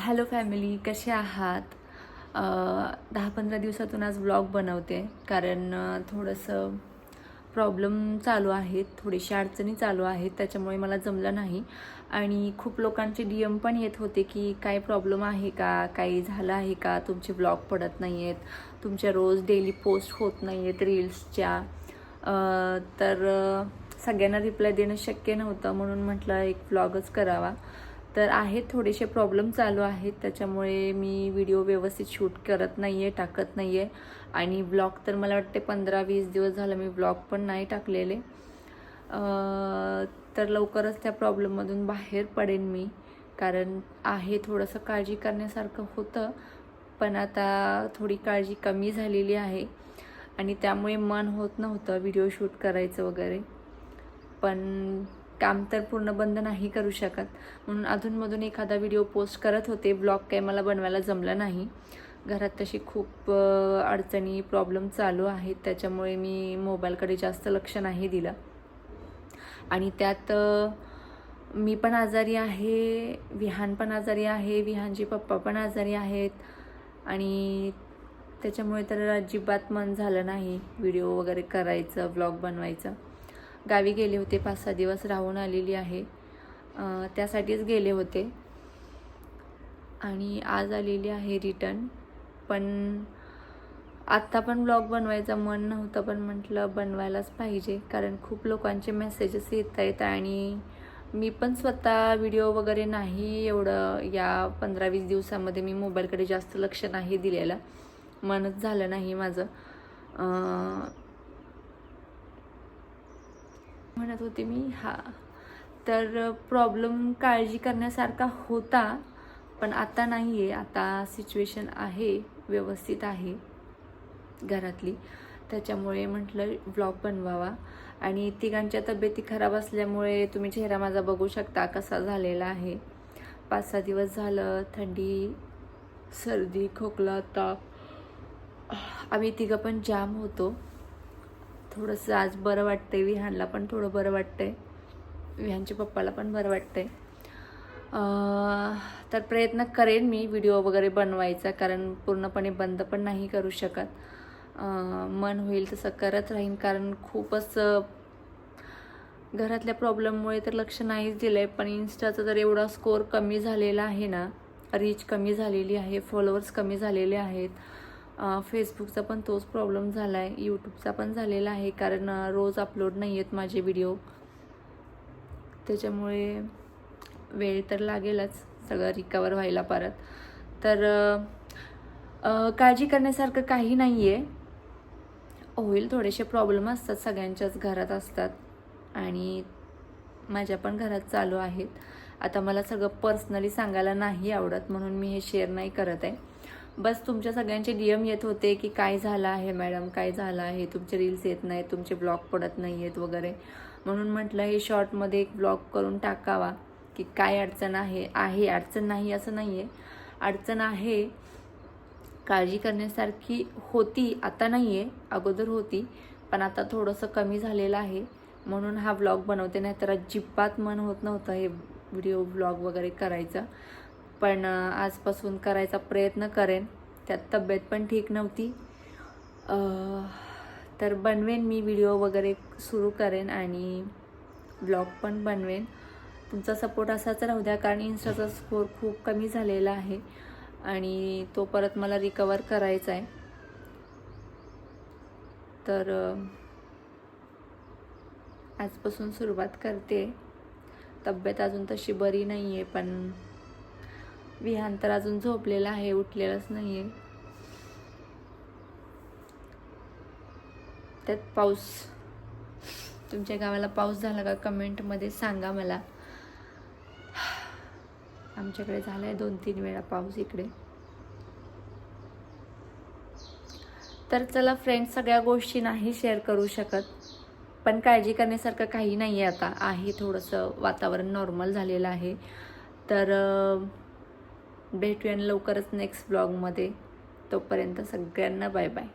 Hello family, कसे आहात? 10-15 दिवसातून आज व्लॉग बनवते कारण थोडंसं प्रॉब्लेम चालू आहेत, थोडीशी अडचणी चालू आहेत, त्याच्यामुळे मला जमलं नाही. आणि खूप लोकांचे DM पण येत होते की काय प्रॉब्लेम आहे का, काही झालं आहे का, तुमचे व्लॉग पडत नाही आहेत, तुमच्या रोज डेली पोस्ट होत नाही आहेत रील्सच्या. तर सगळ्यांना रिप्लाय देणं शक्य नव्हतं, म्हणून म्हटलं एक व्लॉगच करावा. तर आहेत थोडेसे प्रॉब्लेम चालू आहेत, त्याच्यामुळे मी व्हिडिओ व्यवस्थित शूट करत नाही आहे, टाकत नाही आहे. आणि व्लॉग तर मला वाटते 15-20 दिवस झालं मी व्लॉग पण नाही टाकलेले. तर लवकरच त्या प्रॉब्लेममधून बाहेर पडेन मी, कारण आहे थोडंसं काळजी करण्यासारखं होतं, पण आता थोडी काळजी कमी झालेली आहे आणि त्यामुळे मन होत नव्हतं व्हिडिओ शूट करायचं वगैरे. पण काम तर पूर्ण बंद नाही करू शकत, म्हणून अधूनमधून एखादा व्हिडिओ पोस्ट करत होते. ब्लॉग काही मला बनवायला जमलं नाही, घरात तशी खूप अडचणी प्रॉब्लेम चालू आहेत, त्याच्यामुळे मी मोबाईलकडे जास्त लक्ष नाही दिलं. आणि त्यात मी पण आजारी आहे, विहान पण आजारी आहे, विहानचे पप्पा पण आजारी आहेत, आणि त्याच्यामुळे तर अजिबात मन झालं नाही व्हिडिओ वगैरे करायचं, व्लॉग बनवायचं. गावी गेले होते, 5-6 दिवस राहून आलेली आहे, त्यासाठीच गेले होते आणि आज आलेली आहे रिटर्न. पण आत्ता पण ब्लॉग बनवायचं मन नव्हतं, पण म्हटलं बनवायलाच पाहिजे कारण खूप लोकांचे मेसेजेस येत आहेत आणि मी पण स्वतः व्हिडिओ वगैरे नाही एवढं या 15-20 दिवसामध्ये मी मोबाईलकडे जास्त लक्ष नाही दिलेलं, मनच झालं नाही माझं. म्हणत होते मी तर प्रॉब्लेम काळजी करण्यासारखा होता, पण आता नाही आहे. आता सिच्युएशन आहे, व्यवस्थित आहे घरातली, त्याच्यामुळे म्हटलं व्लॉग बनवावा. आणि तिघांच्या तब्येती खराब असल्यामुळे तुम्ही चेहरा माझा बघू शकता कसा झालेला आहे. 5-6 दिवस झालं थंडी, सर्दी, खोकला, ताप, आम्ही तिघं पण जाम होतो. थोडंसं आज बरं वाटतंय, विहानला पण थोडं बरं वाटतंय, विहानच्या पप्पाला पण बरं वाटतंय. तर प्रयत्न करेन मी व्हिडिओ वगैरे बनवायचा, कारण पूर्णपणे बंद पण नाही करू शकत. मन होईल तसं करत राहीन, कारण खूपच घरातल्या प्रॉब्लेममुळे तर लक्ष नाहीच दिलं आहे. पण इन्स्टाचा तर एवढा स्कोअर कमी झालेला आहे ना, रीच कमी झालेली आहे, फॉलोअर्स कमी झालेले आहेत. फेसबुकचा पण तोच प्रॉब्लेम झाला आहे, यूट्यूबचा पण झालेला आहे, कारण रोज अपलोड नाही आहेत माझे व्हिडिओ, त्याच्यामुळे वेळ तर लागेलच सगळं रिकवर व्हायला परत. तर काळजी करण्यासारखं काही नाही आहे, होईल. थोडेसे प्रॉब्लेम असतात, सगळ्यांच्याच घरात असतात आणि माझ्या पण घरात चालू आहेत. आता मला सगळं पर्सनली सांगायला नाही आवडत, म्हणून मी हे शेअर नाही करत आहे. बस तुमच्या सगळ्यांचे DM येत होते की काय झालं आहे मॅडम, काय झालं आहे, तुमचे रील्स येत नाहीत, तुमचे ब्लॉग पडत नाही आहेत वगैरे, म्हणून म्हटलं हे शॉर्टमध्ये एक ब्लॉग करून टाकावा की काय अडचण आहे. अडचण नाही असं नाही आहे, अडचण आहे, काळजी करण्यासारखी होती, आता नाही आहे, अगोदर होती, पण आता थोडंसं कमी झालेलं आहे, म्हणून हा व्लॉग बनवते. नाही तर अजिबात मन होत नव्हतं हे व्हिडिओ व्लॉग वगैरे करायचं, पण आजपासून करायचा प्रयत्न करेन. त्यात तब्येत पण ठीक नव्हती, तर बनवेन मी व्हिडिओ वगैरे सुरू करेन आणि ब्लॉग पण बनवेन. तुमचा सपोर्ट असाच राहू द्या, कारण इन्स्टाचा स्कोअर खूप कमी झालेला आहे आणि तो परत मला रिकवर करायचा आहे. तर आजपासून सुरुवात करते. तब्येत अजून तशी बरी नाही आहे, पण विहान तर अजून झोपलेला आहे, उठलेलाच नाही आहे. त्यात पाऊस, तुमच्या गावाला पाऊस झाला का कमेंटमध्ये सांगा मला. आमच्याकडे झाला आहे 2-3 वेळा पाऊस इकडे. तर चला फ्रेंड्स, सगळ्या गोष्टी नाही शेअर करू शकत, पण काळजी करण्यासारखं काही नाही आहे. आता आहे थोडंसं वातावरण नॉर्मल झालेलं आहे. तर भेटूया लवकरच नेक्स्ट ब्लॉगमध्ये. तोपर्यंत सगळ्यांना बाय बाय.